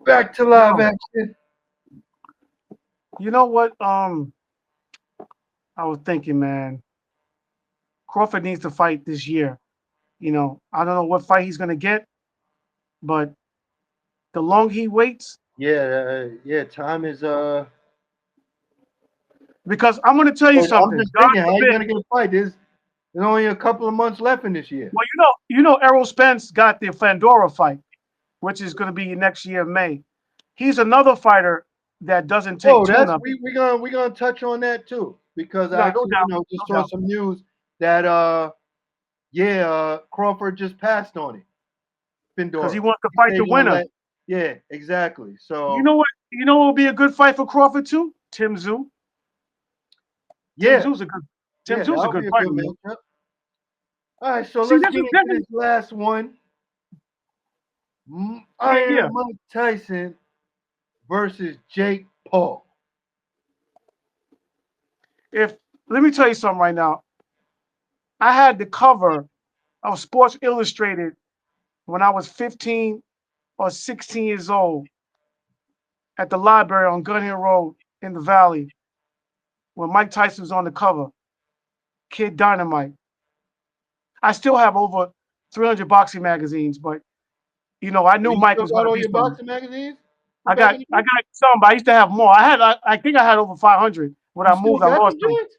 Back to live action. You know what? I was thinking, man, Crawford needs to fight this year. I don't know what fight he's gonna get, but the longer he waits, Yeah. Time is because I'm gonna tell you but I'm something. just God thinking, how you forbid. gonna get a fight? There's only a couple of months left in this year. Well, Errol Spence got the Fandora fight, which is gonna be next year, May. He's another fighter that doesn't take Oh, tuna. we gonna touch on that too because I No, no actually doubt, just no saw doubt. some news that Crawford just passed on it. Because he Findora. wants to He fight said the he gonna winner. let. Yeah, exactly. You So know what? You know what would be a good fight for Crawford too? Tim Zoo. Tim yeah, Zoo's a good. Tim yeah, Zoo's a that'll good be a fighter, good man. matchup. All right, so See, let's this get is into this is this last one. yeah, yeah. Iron Mike Tyson versus Jake Paul. If Let me tell you something right now. I had the cover of Sports Illustrated when I was 15 or 16 years old at the library on Gun Hill Road in the Valley when Mike Tyson was on the cover. Kid Dynamite. I still have over 300 boxing magazines, but I Oh, knew you Mike still was going got to all be your something. boxing magazines from I back got in the I day? got some, but I used to have more. I think I had over 500. When You I still moved, I got lost them them. joints?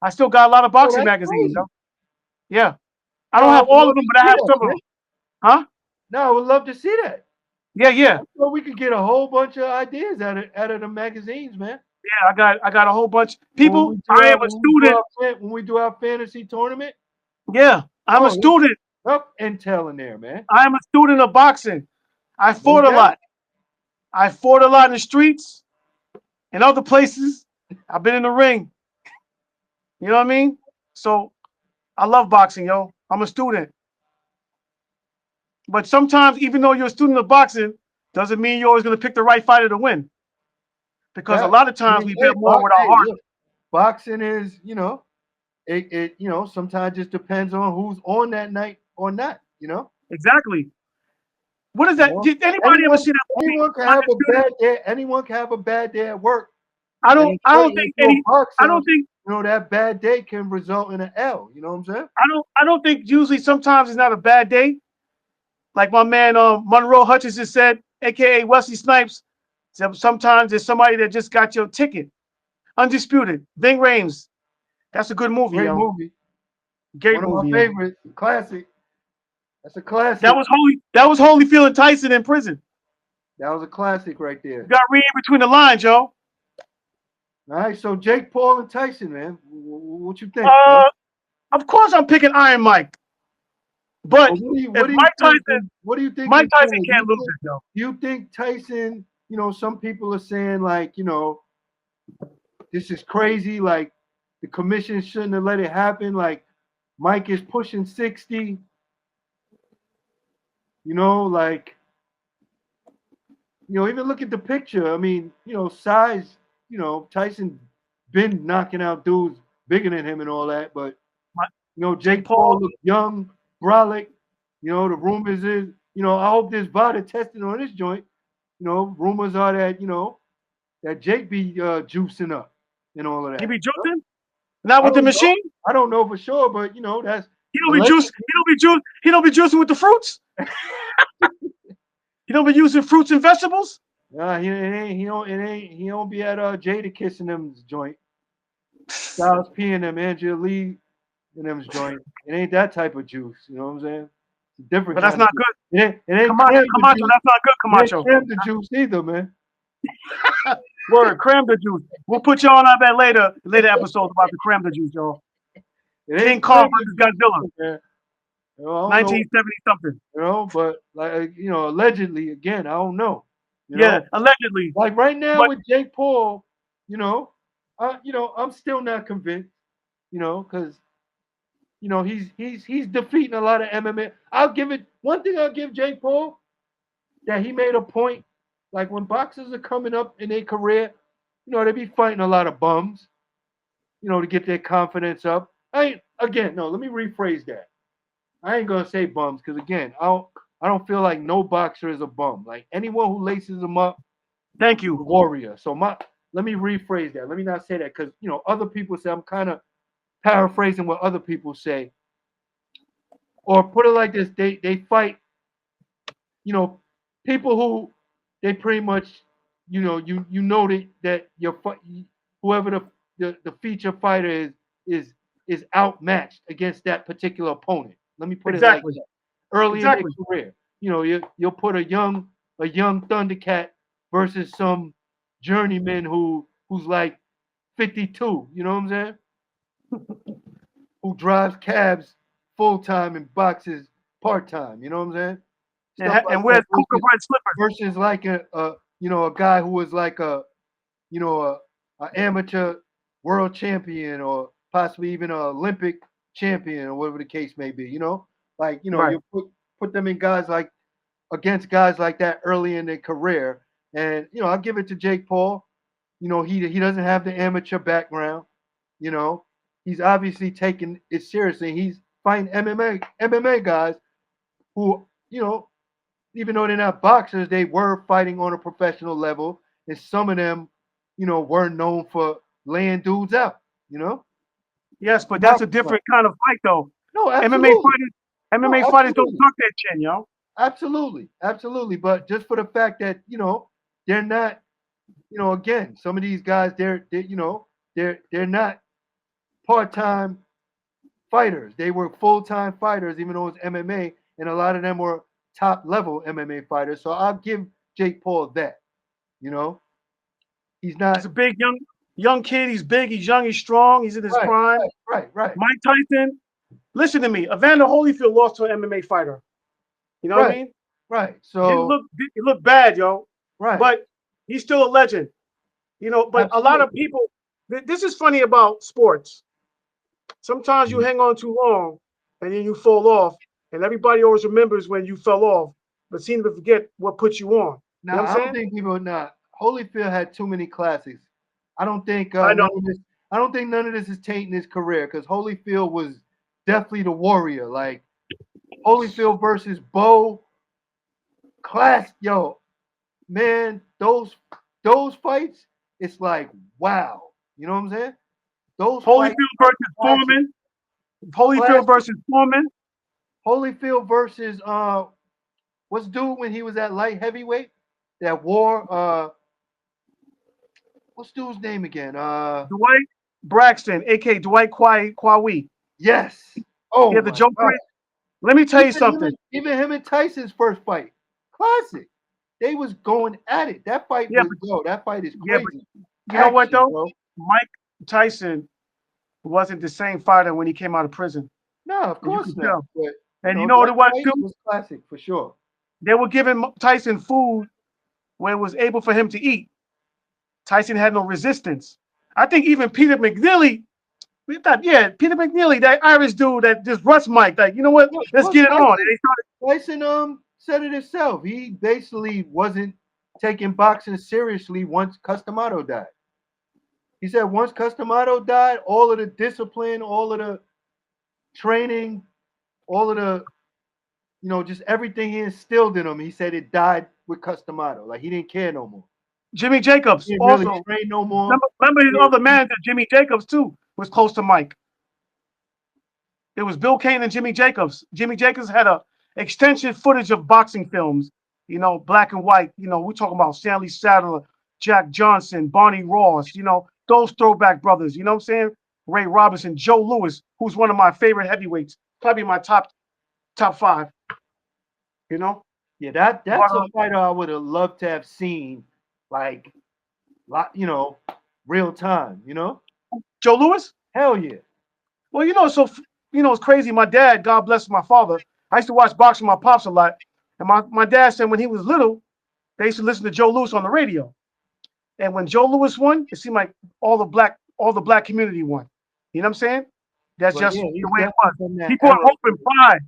I still got a lot of Oh, boxing that's magazines, crazy. though. Yeah, I No, don't I have would all of love them, to but I see have that, some of man. them. Huh? No, I would love to see that. Yeah, yeah, So we could get a whole bunch of ideas out of the magazines, man. yeah. I got a whole bunch. People, I am a student. When we do our fantasy tournament, Yeah, I'm a oh, there's student. up intel in there, man. I am a student of boxing. I No fought a doubt. lot. I fought a lot in the streets and other places. I've been in the ring. You know what I mean? So I love boxing, yo. I'm a student. But sometimes, even though you're a student of boxing, doesn't mean you're always going to pick the right fighter to win. Because a That lot of I times mean, we bet more with our hey, heart. look, boxing is, it sometimes just depends on who's on that night or not. Exactly. What is You that? know, Did anybody ever anyone see that movie anyone can have a Undisputed? bad day. Anyone can have a bad day at work, I and don't. I don't think into a any. I boxer, don't think. that bad day can result in an L. You know what I'm saying? I don't think usually sometimes it's not a bad day. Like my man Monroe Hutchinson said, aka Wesley Snipes. Sometimes there's somebody that just got your ticket. Undisputed. Ving Rhames. That's a good movie, Great yo. movie, Great one of my movie, yo. favorites, classic. That's a classic. That was Holyfield and Tyson in prison. That was a classic right You there. got to read in between the lines, yo. All right, so Jake Paul and Tyson, man, what you think, bro? Uh, of course I'm picking Iron Mike, Well, but if what do you think? What do you think Mike is Tyson going? can't lose it, yo. You think Tyson? Some people are saying like, this is crazy. Like the commission shouldn't have let it happen. Like Mike is pushing 60. Like even look at the picture. I mean, size. Tyson been knocking out dudes bigger than him and all that, but Jake Jake Paul Paul. looked young, brolic. The rumors is, I hope there's body testing on this joint. Rumors are that that Jake be juicing up and all of He that. be juicing, not I with the don't know. machine. I don't know for sure, but that's He don't be juice. allegedly. He don't be juice. He don't be juicing with the fruits. He don't be using fruits and vegetables. He don't be at Jada kissing them's joint. Styles P and them, Angela Lee and them's joint. It ain't that type of juice. You know what I'm saying? It's a different But that's kind of not juice. good. It ain't Camacho, cram the Camacho, juice. that's not good, It ain't Camacho. cram the juice either, man. Word, cram the juice. We'll put y'all on that later episodes about the cram the juice, y'all. It King ain't Kong cram the versus juice Godzilla, either, man. I don't know. 1970 something. But like allegedly again, I don't know. You Yeah, know, allegedly. like right now But with Jake Paul, I'm still not convinced. Because he's defeating a lot of MMA. I'll give it one thing. I'll give Jake Paul that he made a point. Like when boxers are coming up in their career, they be fighting a lot of bums. To get their confidence up. I ain't again. No, let me rephrase that. I ain't gonna say bums because again, I don't feel like no boxer is a bum. Like anyone who laces them up, Thank is a you. warrior. So let me rephrase that. Let me not say that because other people say I'm kind of paraphrasing what other people say, or put it like this: they fight you know, people who they pretty much, you know that whoever the feature fighter is outmatched against that particular opponent. Let me put it like Exactly. that. Early in their Exactly. career, you'll put a young Thundercat versus some journeyman who's like 52. You know what I'm saying? Who drives cabs full time and boxes part time. You know what I'm saying? Stuff like And that wears Coca Bread slippers. versus like a guy who was like a amateur world champion or possibly even an Olympic champion or whatever the case may be. Like Right. you put them in guys like against guys like that early in their career, and I'll give it to Jake Paul. He doesn't have the amateur background. You know, he's obviously taking it seriously. He's fighting MMA guys who even though they're not boxers, they were fighting on a professional level, and some of them, were known for laying dudes out. You know, Yes, but that's a Martial arts. different kind of fight, though. No, MMA absolutely, fighters, no, MMA fighters don't absolutely, tuck their chin, yo. absolutely. But just for the fact that they're not, again, some of these guys, they're not part-time fighters. They were full-time fighters, even though it's MMA, and a lot of them were top-level MMA fighters. So I'll give Jake Paul that. You know, he's He's not a big young kid. He's big. He's young. He's strong. He's in his right, prime. right, Mike Tyson. Listen to me. Evander Holyfield lost to an MMA fighter. You know what I right, mean? right. Didn't So look it looked bad, yo. right, But he's still a legend. But a lot of absolutely. people. This is funny about sports. Sometimes you Mhm. hang on too long, and then you fall off, and everybody always remembers when you fell off, but seem to forget what put you on. You know Now what I'm I don't saying? think people not Holyfield had too many classics. I don't think I know. none of this. I don't think none of this is tainting his career because Holyfield was definitely the warrior. Like Holyfield versus Bo, class, yo, man, those fights, it's like wow. You know what I'm saying? Those fights Holyfield are versus classic, Foreman. Holyfield classic. versus Foreman. Holyfield versus what's dude when he was at light heavyweight that wore what's dude's name again? Dwight Braxton, aka Dwight Kwawi. Yes. He Oh had the my jump god. ring. Let me tell you something. Even him and Tyson's first fight. Classic. They was going at it. That fight Yeah, was but that fight is yeah, but crazy. you know what Action, though? bro. Mike Tyson wasn't the same fighter when he came out of prison, No, of as you course could not. tell. But And you know what that it was fight too? was classic for sure. They were giving Tyson food when it was able for him to eat. Tyson had no resistance. I think even Peter McNeely, we thought, yeah, Peter McNeely, that Irish dude that just Russ Mike, like, you know what? Yeah, of Let's course, get it on. And they started, Tyson said it himself. He basically wasn't taking boxing seriously once Customato died. He said once Customato died, all of the discipline, all of the training, all of the, just everything he instilled in him, he said it died with Customato. Like he didn't care no more. Jimmy He Jacobs didn't really also. train no more. Remember his He other manager, Jimmy Jacobs, too, was close to Mike. It was Bill Kane and Jimmy Jacobs. Jimmy Jacobs had a extensive footage of boxing films, black and white. We're talking about Stanley Sadler, Jack Johnson, Barney Ross, those throwback brothers, you know what I'm saying? Ray Robinson, Joe Louis, who's one of my favorite heavyweights, probably my top five, you know? yeah, But that's a fighter I would have loved to have seen, like, real time. Joe Louis? Hell yeah. Well, it's crazy. My dad, God bless my father, I used to watch boxing with my pops a lot. And my dad said when he was little, they used to listen to Joe Louis on the radio. And when Joe Louis won, it seemed like all the black community won. You know what I'm saying? That's Well, just yeah, the he's way it definitely was. from He that brought era. hope and pride.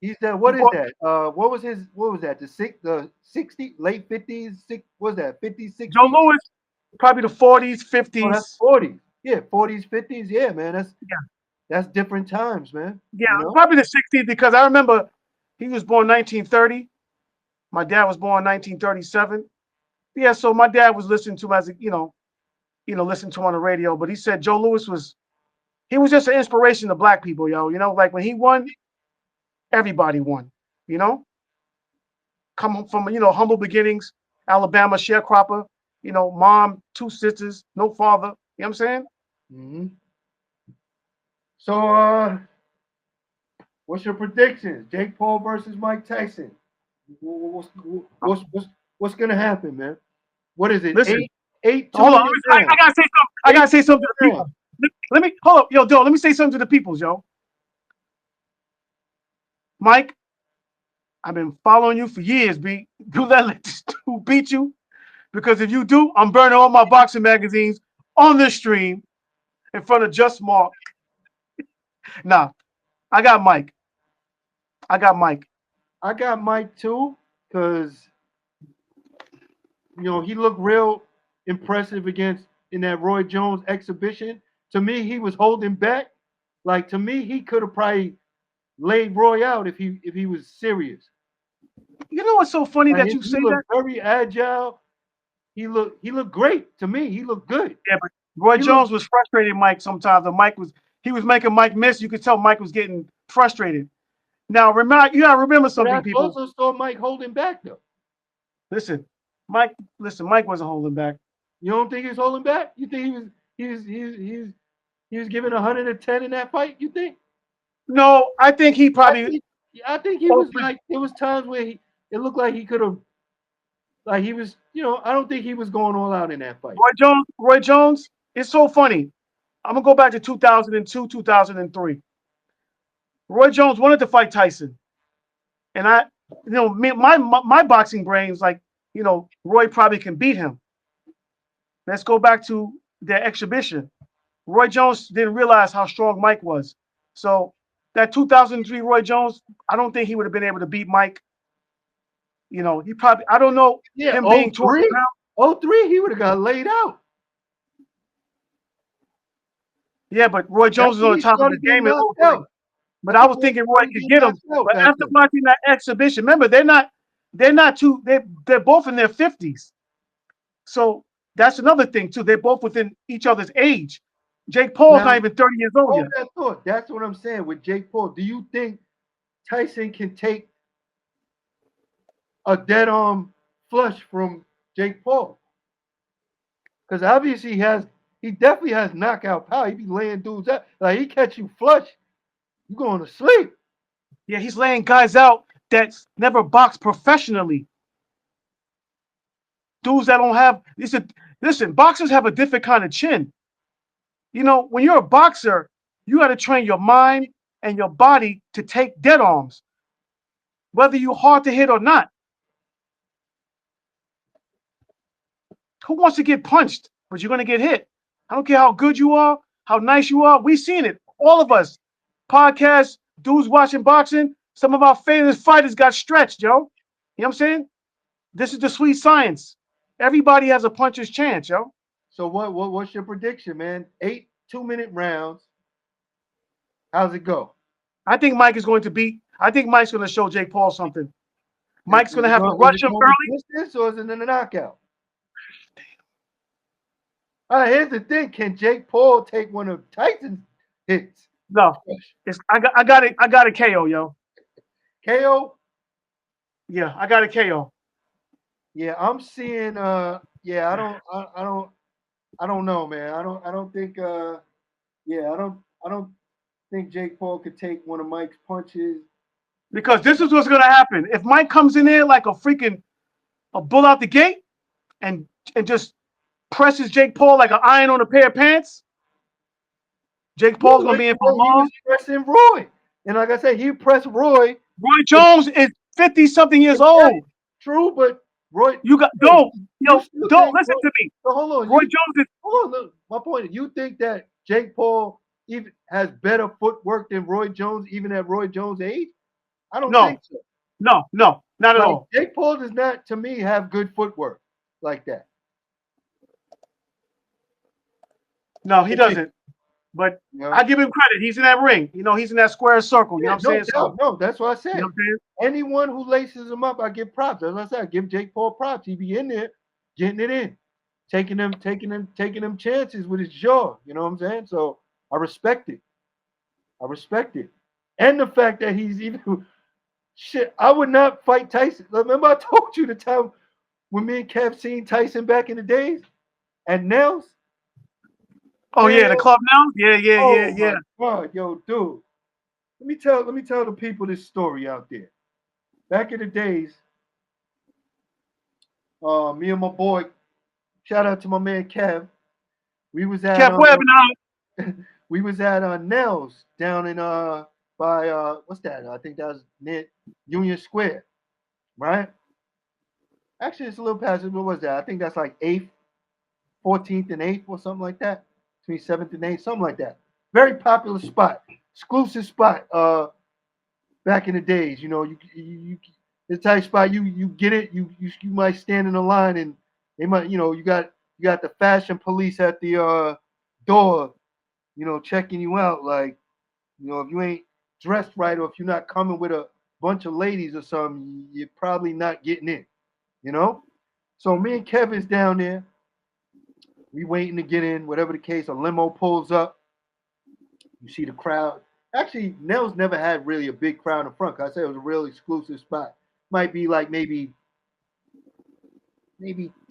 He's that. He What is brought that? What was that? The 60 late 50s. What was that? 50s, Joe 60s. Louis, probably the 40s, Oh, that's 50s. 40s. Yeah, 40s, 50s. Yeah, man. Yeah, That's different times, man. yeah, probably the 60s because I remember He was born 1930. My dad was born 1937. Yeah, so my dad was listening to him as a, listening to him on the radio. But he said Joe Louis he was just an inspiration to black people, yo. Like when he won, everybody won. You know, come from humble beginnings, Alabama sharecropper. Mom, 2 sisters, no father. You know what I'm saying? Mm-hmm. So, what's your predictions? Jake Paul versus Mike Tyson. What's gonna happen, man? What is it? Listen, Eight hold on. 2-minute rounds. I gotta say something. I gotta say something to the people. Rounds. Let me hold up, yo, Joe. Let me say something to the peoples, yo. Mike, I've been following you for years, B. Do not let this dude beat you, because if you do, I'm burning all my boxing magazines on this stream in front of Just Mark. Nah, I got Mike. I got Mike. I got Mike too, because he looked real impressive in that Roy Jones exhibition. To me, he was holding back. Like to me, he could have probably laid Roy out if he was serious. You know what's so funny Like, that you he say that? looked very agile. He looked great to me. He looked good. Yeah, but Roy He looked. Jones was frustrated, Mike, sometimes. And he was making Mike miss. You could tell Mike was getting frustrated. Now, you gotta remember But something, I people. also saw Mike holding back though. Listen, Mike wasn't holding back. You don't think he was holding back? You think he was giving 110 in that fight? You think? No, I think he I probably think I think he was like there was times where it looked like he could have like he was I don't think he was going all out in that fight. Roy Jones, it's so funny. I'm gonna go back to 2002, 2003. Roy Jones wanted to fight Tyson, and my boxing brain's like, Roy probably can beat him. Let's go back to their exhibition. Roy Jones didn't realize how strong Mike was, so that 2003 Roy Jones, I don't think he would have been able to beat Mike. He probably, I don't know, Yeah, him oh being 200 three, pounds. oh three, he would have got laid out. Yeah, but Roy That's Jones is on when the he top of the started getting game in knocked 03. out. But That's I when was Roy thinking Roy started could getting get him. knocked out But back after then. watching that exhibition, remember they're not too they're both in their 50s. So that's another thing too. They're both within each other's age. Jake Paul's Now, not even 30 years old hold yet. that thought. That's what I'm saying with Jake Paul. Do you think Tyson can take a dead arm flush from Jake Paul? Because obviously he definitely has knockout power. He be laying dudes out. Like he catch you flush, you going to sleep. Yeah, he's laying guys out that's never boxed professionally. Dudes that don't have listen, boxers have a different kind of chin. When you're a boxer, you got to train your mind and your body to take dead arms, whether you're hard to hit or not. Who wants to get punched? But you're going to get hit. I don't care how good you are, how nice you are. We've seen it. All of us. Podcasts, dudes watching boxing. Some of our favorite fighters got stretched, yo. You know what I'm saying? This is the sweet science. Everybody has a puncher's chance, yo. So what's your prediction, man? 8 2-minute rounds. How's it go? I think Mike's going to show Jake Paul something. Is, Mike's is going to it have to going is rush it him going to early. be distance or is it in a knockout? All right, here's the thing: can Jake Paul take one of Tyson's hits? No. I got a KO, yo. KO? Yeah, I got a KO. Yeah, I'm seeing. Yeah, I don't know, man. I don't think. Yeah, I don't think Jake Paul could take one of Mike's punches. Because this is what's going to happen. If Mike comes in there like a bull out the gate and just presses Jake Paul like an iron on a pair of pants, Jake Yeah, Paul's gonna like be in the for a way he was long. pressing Roy, and like I said, he pressed Roy. Roy But Jones is 50 something years yeah, old. true, but Roy, You got still, you still don't think. listen to me. So hold on, Roy Jones is hold on. Look, my point is, you think that Jake Paul even has better footwork than Roy Jones, even at Roy Jones' age? I don't no, think so. not at Like all. Jake Paul does not, to me, have good footwork like that. No, he To me, doesn't. But You know? I give him credit. He's in that ring. You know, he's in that square circle. You know Yeah, what I'm no saying? So, doubt. No, that's what I you know said. what I'm saying? Anyone who laces him up, I give props. As I said, I give Jake Paul props. He be in there getting it in, taking them chances with his jaw. You know what I'm saying? So I respect it. I respect it. And the fact that he's even shit, I would not fight Tyson. Remember I told you the time when me and Kev seen Tyson back in the days at Nels? Oh Man, yeah, the club now. Yeah, yeah, yeah, oh yeah. my God, yo, dude. Let me tell the people this story out there. Back in the days, me and my boy, shout out to my man Kev. We was at Kept webbing out. we was at Nels down in by what's that? I think that was near Union Square, right? Actually, it's a little past. What was that? I think that's like 8th, 14th, and 8th or something like that. Between 7th and 8th, something like that. Very popular spot, exclusive spot. Back in the days, you know, you the type spot you get it. You might stand in a line and they might, you know, you got the fashion police at the door, you know, checking you out. Like, you know, if you ain't dressed right or if you're not coming with a bunch of ladies or something, you're probably not getting in. You know. So me and Kevin's down there. We waiting to get in, whatever the case. A limo pulls up. You see the crowd. Actually, Nels never had really a big crowd in front. I said it was a real exclusive spot. Might be like maybe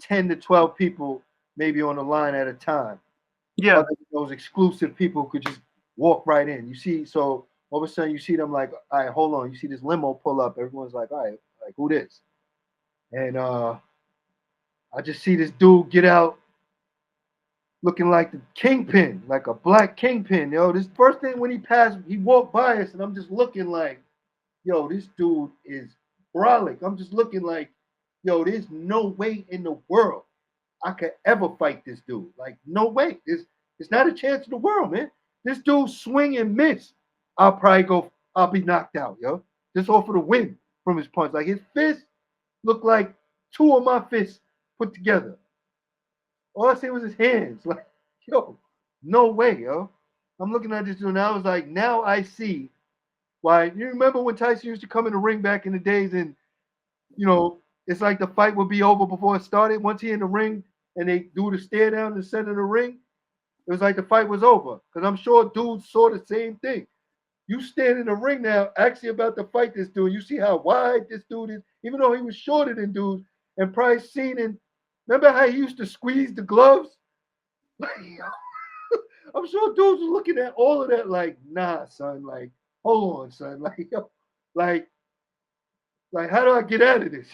10 to 12 people maybe on the line at a time. Yeah. Other than those exclusive people could just walk right in. You see, so all of a sudden you see them like, all right, hold on. You see this limo pull up. Everyone's like, all right, like who this? And I just see this dude get out looking like the kingpin, like a black kingpin. Yo, this first thing when he passed, he walked by us, and I'm just looking like, yo, this dude is brolic. I'm just looking like, yo, there's no way in the world I could ever fight this dude. Like, no way. It's not a chance in the world, man. This dude swing and miss. I'll be knocked out, yo. Just off of the wind from his punch. Like his fist looked like two of my fists put together. All I see was his hands. Like, yo, no way, yo. I'm looking at this dude and I was like, now I see why. You remember when Tyson used to come in the ring back in the days and, you know, it's like the fight would be over before it started. Once he in the ring and they do the stare down in the center of the ring, it was like the fight was over. Because I'm sure dudes saw the same thing. You stand in the ring now, actually about to fight this dude. You see how wide this dude is, even though he was shorter than dudes, and probably seen in. Remember how he used to squeeze the gloves? I'm sure dudes was looking at all of that like, nah, son. Like, hold on, son. Like, yo, like, like, how do I get out of this?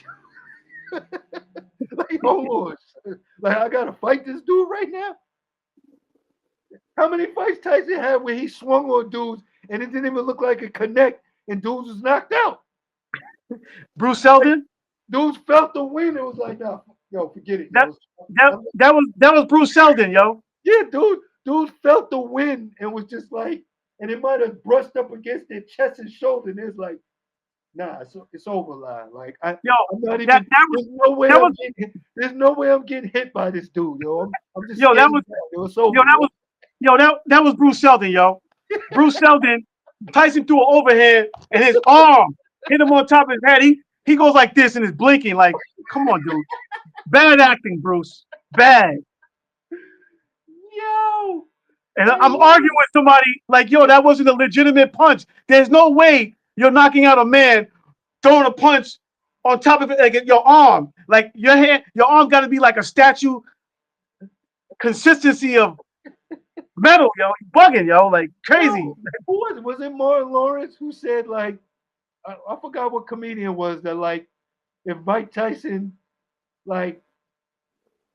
Like, hold on, son. Like, I gotta fight this dude right now. How many fights Tyson had where he swung on dudes and it didn't even look like a connect and dudes was knocked out? Bruce Like, Seldon. dudes felt the wind. It was like, nah, yo, forget it, That yo. that was Bruce Seldon, yo. Yeah, dude felt the wind and was just like, and it might have brushed up against their chest and shoulder, and it's like, nah, it's over, line. Like Yo, I'm not that even. that was that was There's no way I'm getting hit by this dude, yo. I'm just yo, that standing was back. Yo, it's yo, over, that yo. was yo, that was Bruce Seldon, yo. Bruce Seldon, Tyson threw an overhead and his arm hit him on top of his head. He goes like this and is blinking like, come on, dude. Bad acting, Bruce. Bad. Yo, And hey, I'm arguing with somebody like, yo, that wasn't a legitimate punch. There's no way you're knocking out a man throwing a punch on top of it, like your arm. Like your arm got to be like a statue consistency of metal, yo. You bugging, yo, like crazy. yo, who was it? Was it Martin Lawrence who said like I forgot what comedian was that like if Mike Tyson like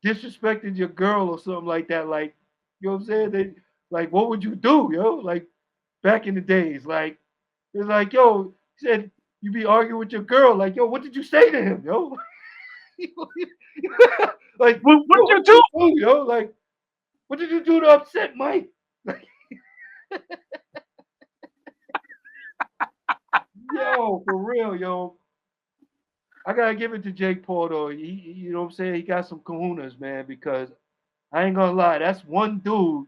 disrespected your girl or something like that, like you know what I'm saying? They, like what would you do, yo? Like back in the days, like it's like yo, he said you be arguing with your girl, like yo, what did you say to him, yo? Like What yo, did what you did do? you do, yo? Like what did you do to upset Mike? Like, yo, for real, yo. I gotta give it to Jake Paul though. You know what I'm saying? He got some kahunas, man. Because I ain't gonna lie, that's one dude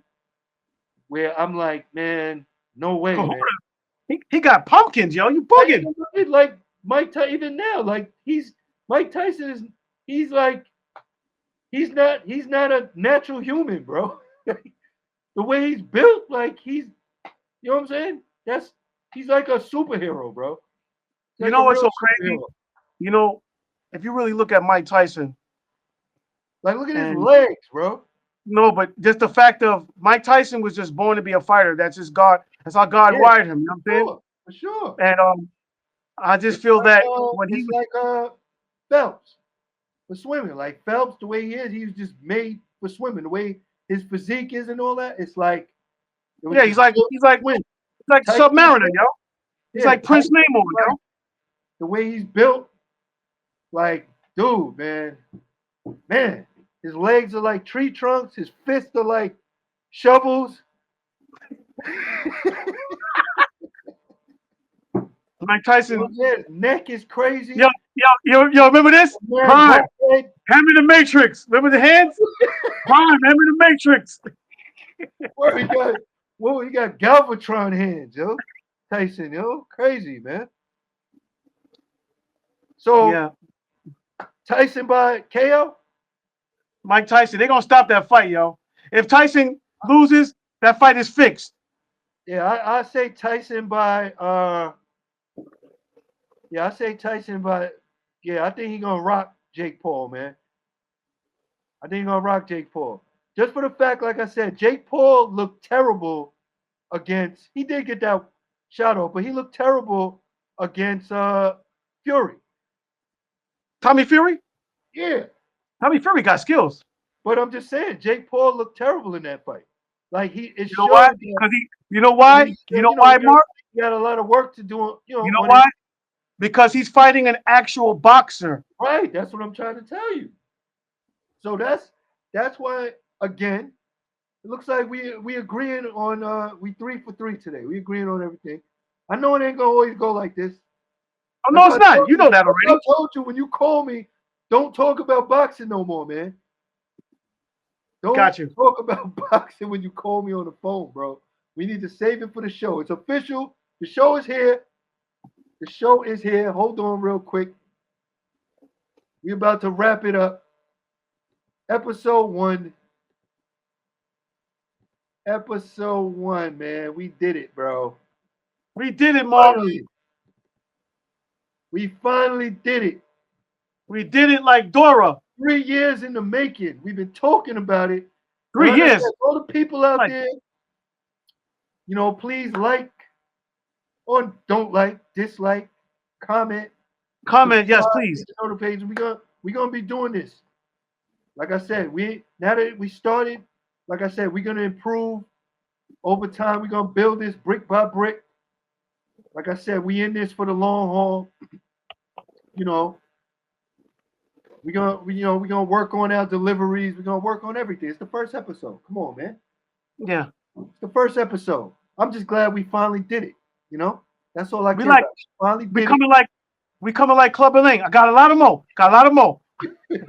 where I'm like, man, no way, man. He got pumpkins, yo. You Like, bugging. like Mike Tyson, even now, like Mike Tyson is he's like he's not a natural human, bro. The way he's built, like you know what I'm saying? He's like a superhero, bro. He's You like a know what's real so crazy? superhero. You know, if you really look at Mike Tyson, Like look at his and legs, bro. no, but just the fact of Mike Tyson was just born to be a fighter. That's just God. That's how God Yeah, wired him. You know what I'm saying? sure, for sure. And I just It's feel like that when he it's was, like Phelps for swimming. Like Phelps, the way he is, he's just made for swimming. The way his physique is and all that, it's like it was yeah, just built to swim. he's like Tyson, Submariner, yo. He's yeah, like Prince Tyson, Namor, like yo. the way he's built, like dude, man, his legs are like tree trunks. His fists are like shovels. Mike You know what Tyson, I'm saying? His neck is yo, crazy. yo, remember this? Man, Prime, both head. Ham in the Matrix. Remember the hands? Prime, Ham in the Matrix. Where he got, whoa, he got Galvatron hands, yo. Tyson, yo, crazy, man. So Yeah, Tyson by KO. Mike Tyson. They're gonna stop that fight, yo. If Tyson loses, that fight is fixed. Yeah, I say Tyson by yeah, I say Tyson by yeah, I think he gonna rock Jake Paul, man. I think he gonna rock Jake Paul. Just for the fact, like I said, Jake Paul looked terrible against he did get that shot off, but he looked terrible against Fury. Tommy Fury? Yeah. Tommy Fury got skills. But I'm just saying, Jake Paul looked terrible in that fight. Like it You know why? showed that You know why? he's You still, know why, Mark? he got a lot of work to do, You know on his why? Because he's fighting an actual boxer. right. That's what I'm trying to tell you. So that's why again, it looks like we agreeing on we 3 for 3 today. We agreeing on everything. I know it ain't gonna always go like this. Oh no, it's not. You know that That's what already. I told you when you call me. Don't talk about boxing no more, man. Don't Got you. talk about boxing when you call me on the phone, bro. We need to save it for the show. It's official. The show is here. The show is here. Hold on real quick. We're about to wrap it up. Episode 1. Episode 1, man. We did it, bro. We did it, Mark. Finally. We finally did it. We did it like Dora. 3 years in the making. We've been talking about it. And Three like I said, years. all the people out Like there, please like or don't like, dislike, comment, comment, yes, subscribe, please. hit the notifications. We're gonna be doing this. Like I said, now that we started, like I said, we're gonna improve over time. We're gonna build this brick by brick. Like I said, we in this for the long haul. You know, we're gonna work on our deliveries. We're gonna work on everything. It's the first episode. Come on, man. Yeah. It's the first episode. I'm just glad we finally did it. That's all I We care like about. Finally we did coming like we coming like Club Link. I got a lot of more. Got a lot of more. it.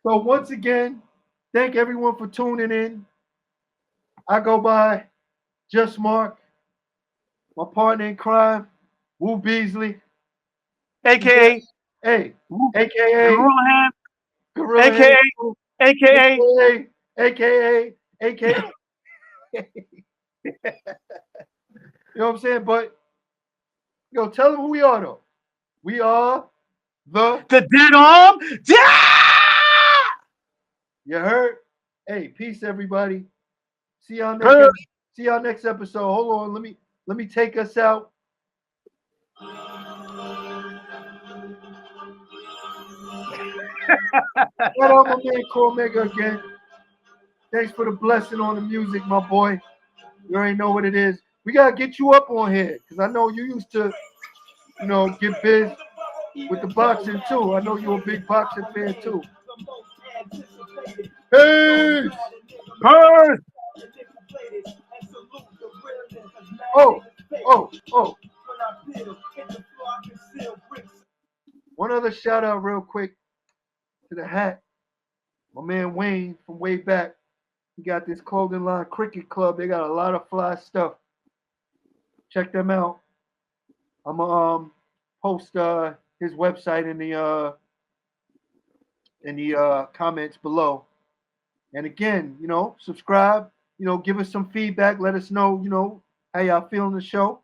So once again, thank everyone for tuning in. I go by Just Mark, my partner in crime, WooBeastly. AKA Hey, AKA Gorilla Hand. Gorilla AKA Hand, AKA AKA. You know what I'm saying? But tell them who we are though. We are the. Deadarm. You heard? Hey, peace, everybody. See y'all next. Yeah. See y'all next episode. Hold on. Let me take us out. Shout out my man Cormega again. Thanks for the blessing on the music, my boy. You already know what it is. We gotta get you up on here because I know you used to, get biz with the boxing too. I know you're a big boxing fan too. Peace. Peace. Oh. One other shout out real quick to the hat. My man Wayne from way back. He got this clothing line, Cricket Club. They got a lot of fly stuff. Check them out. I'm gonna post his website in the comments below. And again, subscribe. Give us some feedback. Let us know, how y'all feeling the show.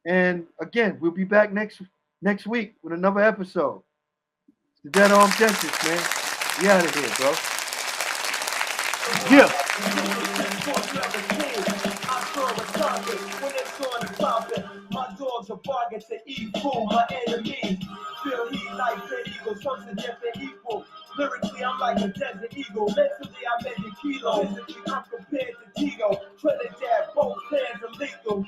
And again, we'll be back next week with another episode. It's the Deadarm Dentist, man. We out of here, bro. Yeah. My dogs are bargain to eat food, my enemies feel heat like the eagle, something different equal. Lyrically, I'm like a desert eagle. Mentally, I measure kilos. Physically, I'm compared to Tito. Trinidad, both hands are lethal.